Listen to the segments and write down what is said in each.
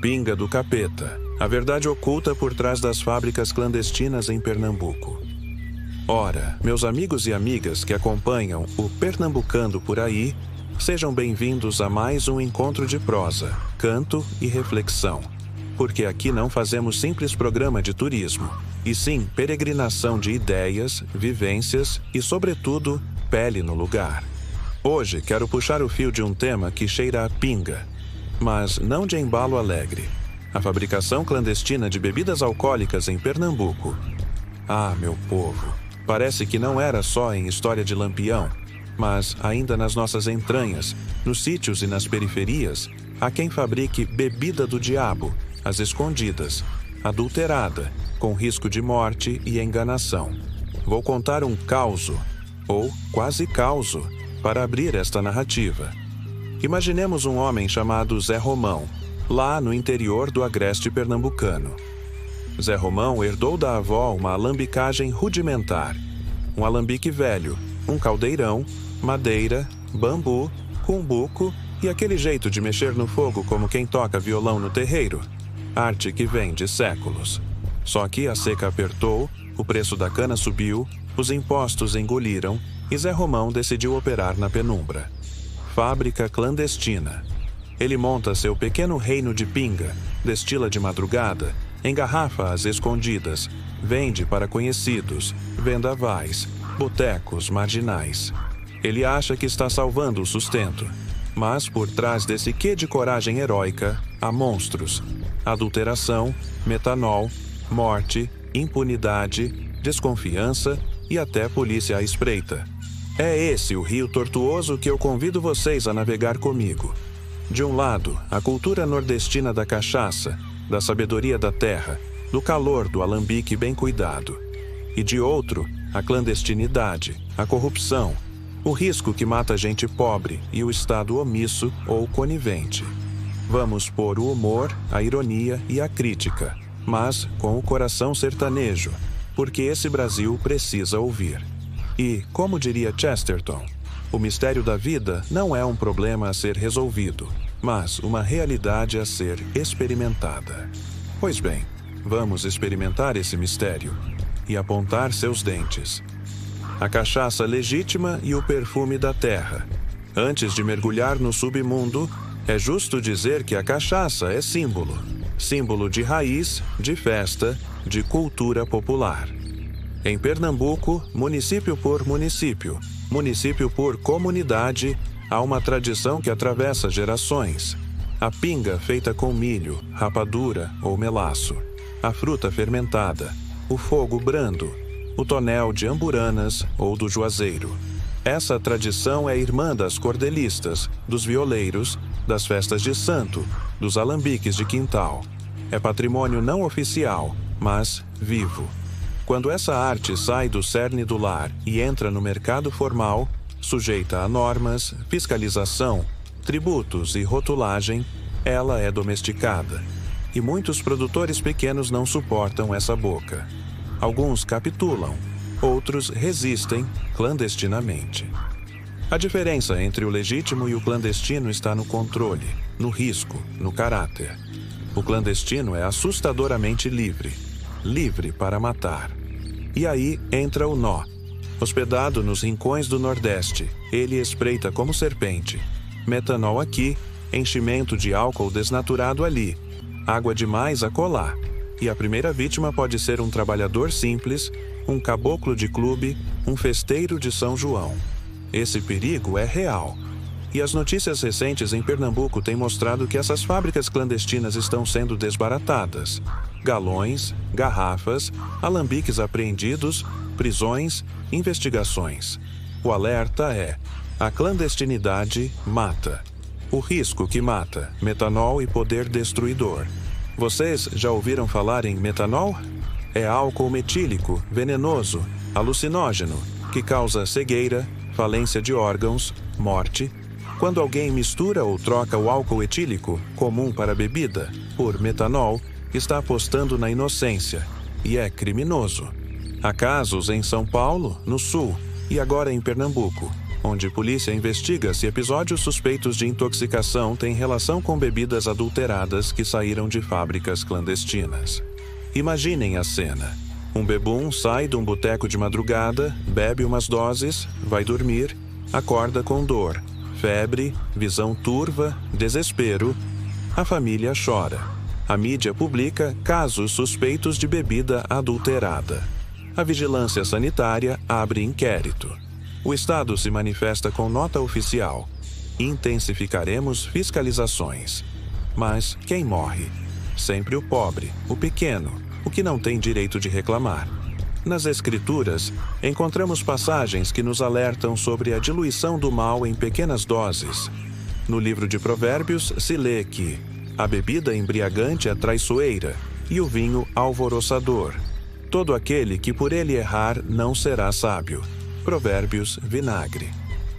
Pinga do Capeta, a verdade oculta por trás das fábricas clandestinas em Pernambuco. Ora, meus amigos e amigas que acompanham o Pernambucando por aí, sejam bem-vindos a mais um encontro de prosa, canto e reflexão. Porque aqui não fazemos simples programa de turismo, e sim peregrinação de ideias, vivências e, sobretudo, pele no lugar. Hoje quero puxar o fio de um tema que cheira a pinga, mas não de embalo alegre. A fabricação clandestina de bebidas alcoólicas em Pernambuco. Ah, meu povo, parece que não era só em história de Lampião, mas ainda nas nossas entranhas, nos sítios e nas periferias, há quem fabrique bebida do diabo, às escondidas, adulterada, com risco de morte e enganação. Vou contar um causo, ou quase causo, para abrir esta narrativa. Imaginemos um homem chamado Zé Romão, lá no interior do agreste pernambucano. Zé Romão herdou da avó uma alambicagem rudimentar, um alambique velho, um caldeirão, madeira, bambu, cumbuco e aquele jeito de mexer no fogo como quem toca violão no terreiro. Arte que vem de séculos. Só que a seca apertou, o preço da cana subiu, os impostos engoliram e Zé Romão decidiu operar na penumbra. Fábrica clandestina. Ele monta seu pequeno reino de pinga, destila de madrugada, engarrafa às escondidas, vende para conhecidos, vendavais, botecos marginais. Ele acha que está salvando o sustento, mas por trás desse quê de coragem heróica há monstros. Adulteração, metanol, morte, impunidade, desconfiança e até polícia à espreita. É esse o rio tortuoso que eu convido vocês a navegar comigo. De um lado, a cultura nordestina da cachaça, da sabedoria da terra, do calor do alambique bem cuidado. E de outro, a clandestinidade, a corrupção, o risco que mata gente pobre e o Estado omisso ou conivente. Vamos pôr o humor, a ironia e a crítica, mas com o coração sertanejo, porque esse Brasil precisa ouvir. E, como diria Chesterton, o mistério da vida não é um problema a ser resolvido, mas uma realidade a ser experimentada. Pois bem, vamos experimentar esse mistério e apontar seus dentes. A cachaça legítima e o perfume da terra. Antes de mergulhar no submundo, é justo dizer que a cachaça é símbolo. Símbolo de raiz, de festa, de cultura popular. Em Pernambuco, município por município, município por comunidade, há uma tradição que atravessa gerações. A pinga feita com milho, rapadura ou melaço. A fruta fermentada. O fogo brando. O tonel de amburanas ou do juazeiro. Essa tradição é irmã das cordelistas, dos violeiros, das festas de santo, dos alambiques de quintal. É patrimônio não oficial, mas vivo. Quando essa arte sai do cerne do lar e entra no mercado formal, sujeita a normas, fiscalização, tributos e rotulagem, ela é domesticada. E muitos produtores pequenos não suportam essa boca. Alguns capitulam, outros resistem clandestinamente. A diferença entre o legítimo e o clandestino está no controle, no risco, no caráter. O clandestino é assustadoramente livre, livre para matar. E aí entra o nó. Hospedado nos rincões do Nordeste, ele espreita como serpente. Metanol aqui, enchimento de álcool desnaturado ali, água demais acolá. E a primeira vítima pode ser um trabalhador simples, um caboclo de clube, um festeiro de São João. Esse perigo é real. E as notícias recentes em Pernambuco têm mostrado que essas fábricas clandestinas estão sendo desbaratadas. Galões, garrafas, alambiques apreendidos, prisões, investigações. O alerta é: a clandestinidade mata. O risco que mata, metanol e poder destruidor. Vocês já ouviram falar em metanol? É álcool metílico, venenoso, alucinógeno, que causa cegueira, falência de órgãos, morte. Quando alguém mistura ou troca o álcool etílico, comum para bebida, por metanol, está apostando na inocência e é criminoso. Há casos em São Paulo, no Sul, e agora em Pernambuco. onde polícia investiga se episódios suspeitos de intoxicação têm relação com bebidas adulteradas que saíram de fábricas clandestinas. Imaginem a cena. Um bebum sai de um boteco de madrugada, bebe umas doses, vai dormir, acorda com dor, febre, visão turva, desespero. A família chora. A mídia publica casos suspeitos de bebida adulterada. A vigilância sanitária abre inquérito. O Estado se manifesta com nota oficial. Intensificaremos fiscalizações. Mas quem morre? Sempre o pobre, o pequeno, o que não tem direito de reclamar. Nas Escrituras, encontramos passagens que nos alertam sobre a diluição do mal em pequenas doses. No livro de Provérbios se lê que a bebida embriagante é traiçoeira e o vinho alvoroçador. Todo aquele que por ele errar não será sábio. Provérbios, vinagre.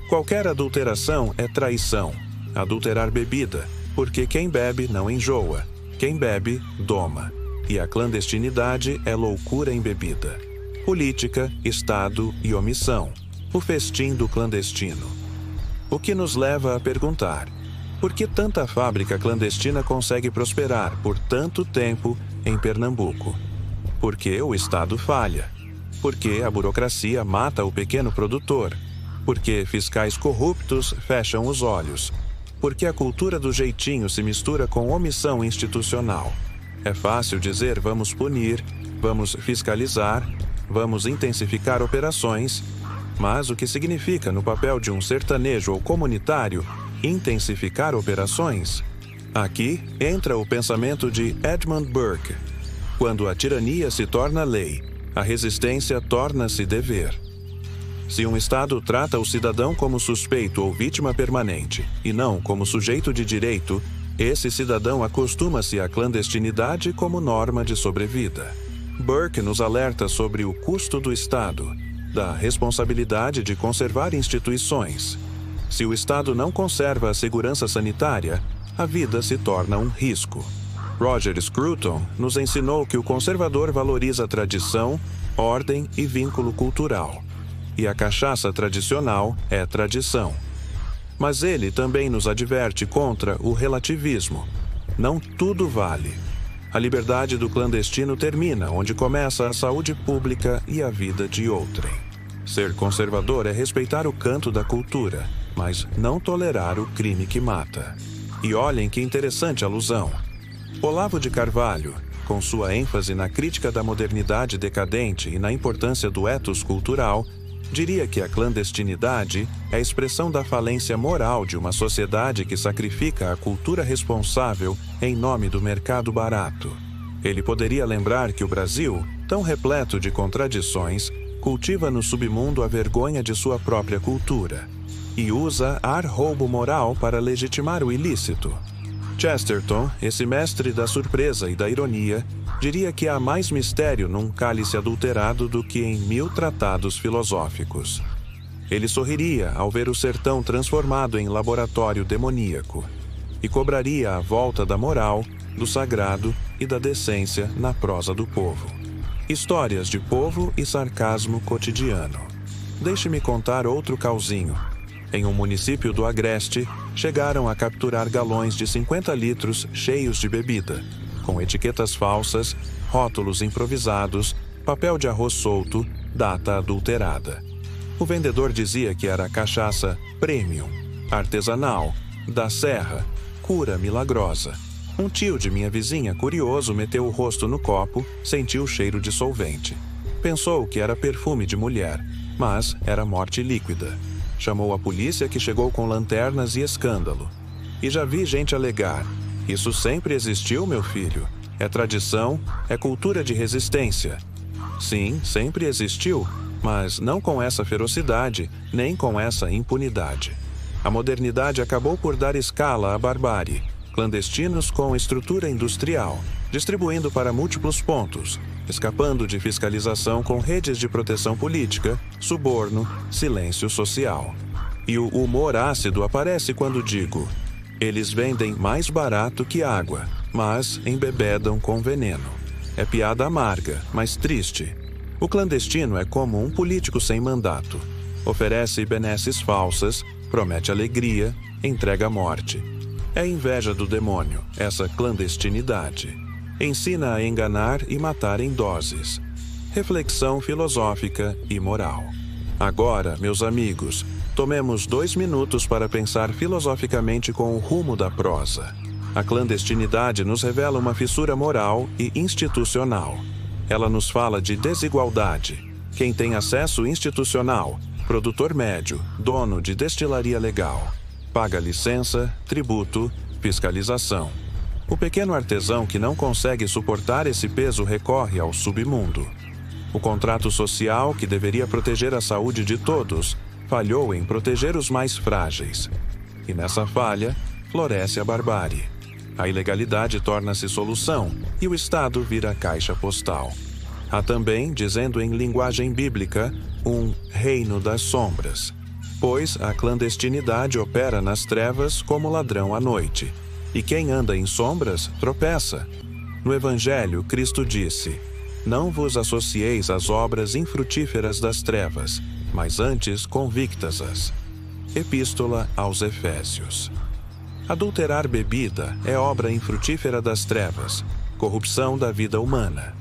Qualquer adulteração é traição. Adulterar bebida, porque quem bebe não enjoa. Quem bebe, doma. E a clandestinidade é loucura em bebida. Política, Estado e omissão. O festim do clandestino. O que nos leva a perguntar: por que tanta fábrica clandestina consegue prosperar por tanto tempo em Pernambuco? Por que o Estado falha? Por que a burocracia mata o pequeno produtor? Por que fiscais corruptos fecham os olhos? Por que a cultura do jeitinho se mistura com omissão institucional? É fácil dizer vamos punir, vamos fiscalizar, vamos intensificar operações, mas o que significa no papel de um sertanejo ou comunitário intensificar operações? Aqui entra o pensamento de Edmund Burke. Quando a tirania se torna lei, a resistência torna-se dever. Se um Estado trata o cidadão como suspeito ou vítima permanente, e não como sujeito de direito, esse cidadão acostuma-se à clandestinidade como norma de sobrevida. Burke nos alerta sobre o custo do Estado, da responsabilidade de conservar instituições. Se o Estado não conserva a segurança sanitária, a vida se torna um risco. Roger Scruton nos ensinou que o conservador valoriza tradição, ordem e vínculo cultural. E a cachaça tradicional é tradição. Mas ele também nos adverte contra o relativismo. Não tudo vale. A liberdade do clandestino termina onde começa a saúde pública e a vida de outrem. Ser conservador é respeitar o canto da cultura, mas não tolerar o crime que mata. E olhem que interessante alusão. Olavo de Carvalho, com sua ênfase na crítica da modernidade decadente e na importância do ethos cultural, diria que a clandestinidade é a expressão da falência moral de uma sociedade que sacrifica a cultura responsável em nome do mercado barato. Ele poderia lembrar que o Brasil, tão repleto de contradições, cultiva no submundo a vergonha de sua própria cultura e usa ar-roubo moral para legitimar o ilícito. Chesterton, esse mestre da surpresa e da ironia, diria que há mais mistério num cálice adulterado do que em 1000 tratados filosóficos. Ele sorriria ao ver o sertão transformado em laboratório demoníaco e cobraria a volta da moral, do sagrado e da decência na prosa do povo. Histórias de povo e sarcasmo cotidiano. Deixe-me contar outro causinho. Em um município do Agreste, chegaram a capturar galões de 50 litros cheios de bebida, com etiquetas falsas, rótulos improvisados, papel de arroz solto, data adulterada. O vendedor dizia que era cachaça premium, artesanal, da serra, cura milagrosa. Um tio de minha vizinha, curioso, meteu o rosto no copo, sentiu o cheiro de solvente. Pensou que era perfume de mulher, mas era morte líquida. Chamou a polícia, que chegou com lanternas e escândalo. E já vi gente alegar: isso sempre existiu, meu filho. É tradição, é cultura de resistência. Sim, sempre existiu, mas não com essa ferocidade, nem com essa impunidade. A modernidade acabou por dar escala à barbárie. Clandestinos com estrutura industrial, distribuindo para múltiplos pontos, escapando de fiscalização com redes de proteção política, suborno, silêncio social. E o humor ácido aparece quando digo: eles vendem mais barato que água, mas embebedam com veneno. É piada amarga, mas triste. O clandestino é como um político sem mandato. Oferece benesses falsas, promete alegria, entrega morte. É inveja do demônio, essa clandestinidade. Ensina a enganar e matar em doses. Reflexão filosófica e moral. Agora, meus amigos, tomemos 2 minutos para pensar filosoficamente com o rumo da prosa. A clandestinidade nos revela uma fissura moral e institucional. Ela nos fala de desigualdade. Quem tem acesso institucional, produtor médio, dono de destilaria legal, paga licença, tributo, fiscalização. O pequeno artesão que não consegue suportar esse peso recorre ao submundo. O contrato social, que deveria proteger a saúde de todos, falhou em proteger os mais frágeis. E nessa falha, floresce a barbárie. A ilegalidade torna-se solução e o Estado vira caixa postal. Há também, dizendo em linguagem bíblica, um reino das sombras, pois a clandestinidade opera nas trevas como ladrão à noite, e quem anda em sombras tropeça. No Evangelho, Cristo disse: "Não vos associeis às obras infrutíferas das trevas, mas antes convictas-as." Epístola aos Efésios. Adulterar bebida é obra infrutífera das trevas, corrupção da vida humana.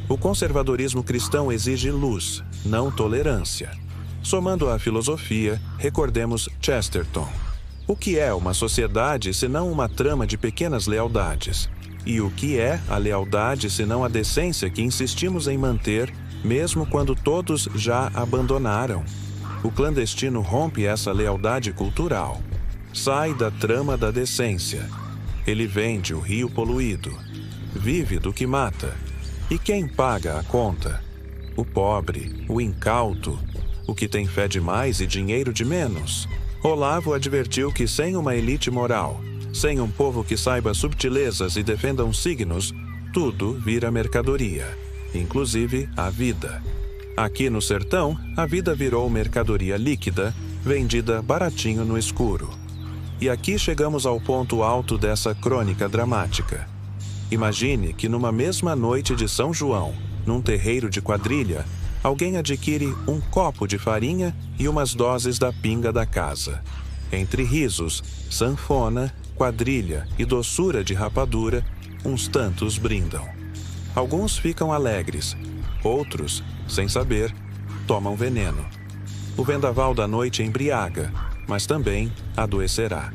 O conservadorismo cristão exige luz, não tolerância. Somando à filosofia, recordemos Chesterton. O que é uma sociedade senão uma trama de pequenas lealdades? E o que é a lealdade senão a decência que insistimos em manter, mesmo quando todos já abandonaram? O clandestino rompe essa lealdade cultural. Sai da trama da decência. Ele vende o rio poluído. Vive do que mata. E quem paga a conta? O pobre, o incauto, o que tem fé demais e dinheiro de menos. Olavo advertiu que sem uma elite moral, sem um povo que saiba subtilezas e defendam signos, tudo vira mercadoria, inclusive a vida. Aqui no sertão, a vida virou mercadoria líquida, vendida baratinho no escuro. E aqui chegamos ao ponto alto dessa crônica dramática. Imagine que numa mesma noite de São João, num terreiro de quadrilha, alguém adquire um copo de farinha e umas doses da pinga da casa. Entre risos, sanfona, quadrilha e doçura de rapadura, uns tantos brindam. Alguns ficam alegres, outros, sem saber, tomam veneno. O vendaval da noite embriaga, mas também adoecerá.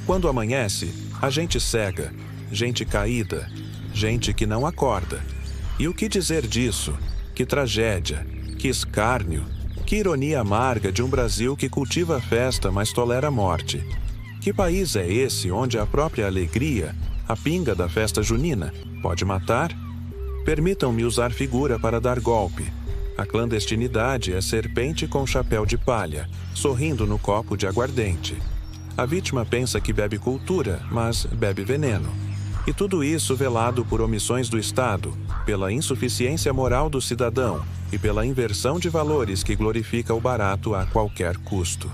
Quando amanhece, a gente cega, gente caída, gente que não acorda. E o que dizer disso? Que tragédia, que escárnio, que ironia amarga de um Brasil que cultiva a festa, mas tolera a morte. Que país é esse onde a própria alegria, a pinga da festa junina, pode matar? Permitam-me usar figura para dar golpe. A clandestinidade é serpente com chapéu de palha, sorrindo no copo de aguardente. A vítima pensa que bebe cultura, mas bebe veneno. E tudo isso velado por omissões do Estado, pela insuficiência moral do cidadão e pela inversão de valores que glorifica o barato a qualquer custo.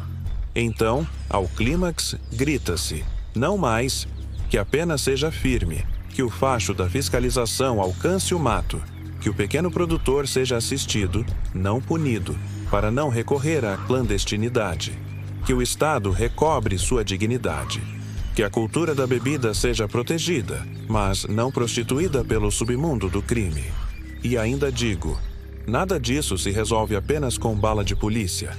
Então, ao clímax, grita-se, não mais, que a pena seja firme, que o facho da fiscalização alcance o mato, que o pequeno produtor seja assistido, não punido, para não recorrer à clandestinidade, que o Estado recobre sua dignidade, que a cultura da bebida seja protegida, mas não prostituída pelo submundo do crime. E ainda digo, nada disso se resolve apenas com bala de polícia.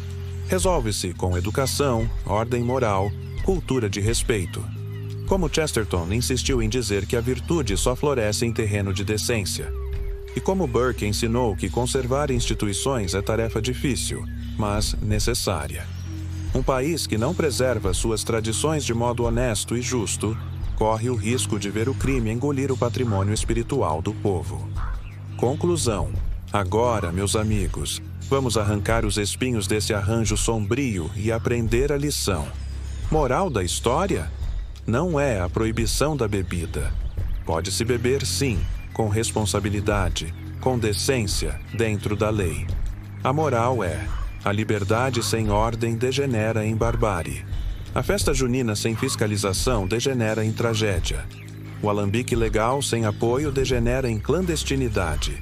Resolve-se com educação, ordem moral, cultura de respeito. Como Chesterton insistiu em dizer que a virtude só floresce em terreno de decência. E como Burke ensinou que conservar instituições é tarefa difícil, mas necessária. Um país que não preserva suas tradições de modo honesto e justo, corre o risco de ver o crime engolir o patrimônio espiritual do povo. Conclusão. Agora, meus amigos, vamos arrancar os espinhos desse arranjo sombrio e aprender a lição. Moral da história? Não é a proibição da bebida. Pode-se beber, sim, com responsabilidade, com decência, dentro da lei. A moral é: a liberdade sem ordem degenera em barbárie. A festa junina sem fiscalização degenera em tragédia. O alambique legal sem apoio degenera em clandestinidade.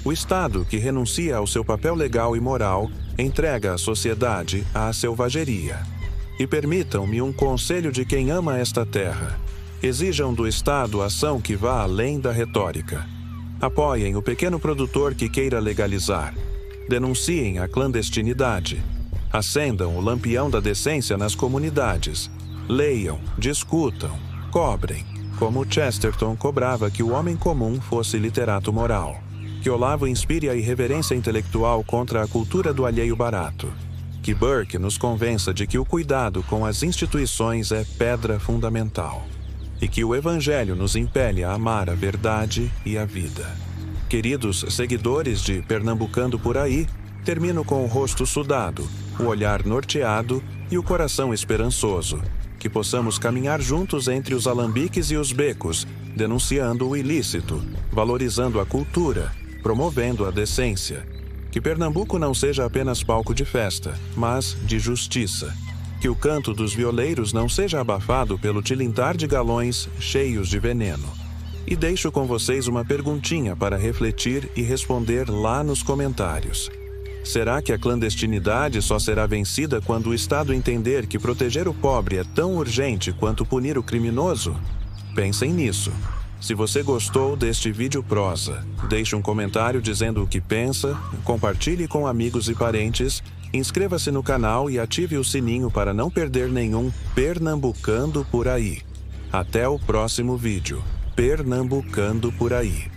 O Estado que renuncia ao seu papel legal e moral entrega a sociedade à selvageria. E permitam-me um conselho de quem ama esta terra. Exijam do Estado ação que vá além da retórica. Apoiem o pequeno produtor que queira legalizar. Denunciem a clandestinidade. Acendam o lampião da decência nas comunidades. Leiam, discutam, cobrem, como Chesterton cobrava que o homem comum fosse literato moral. Que Olavo inspire a irreverência intelectual contra a cultura do alheio barato. Que Burke nos convença de que o cuidado com as instituições é pedra fundamental. E que o Evangelho nos impele a amar a verdade e a vida. Queridos seguidores de Pernambucando por Aí, termino com o rosto sudado, o olhar norteado e o coração esperançoso. Que possamos caminhar juntos entre os alambiques e os becos, denunciando o ilícito, valorizando a cultura, promovendo a decência. Que Pernambuco não seja apenas palco de festa, mas de justiça. Que o canto dos violeiros não seja abafado pelo tilintar de galões cheios de veneno. E deixo com vocês uma perguntinha para refletir e responder lá nos comentários. Será que a clandestinidade só será vencida quando o Estado entender que proteger o pobre é tão urgente quanto punir o criminoso? Pensem nisso. Se você gostou deste vídeo prosa, deixe um comentário dizendo o que pensa, compartilhe com amigos e parentes, inscreva-se no canal e ative o sininho para não perder nenhum Pernambucando por Aí. Até o próximo vídeo. Pernambucando por Aí.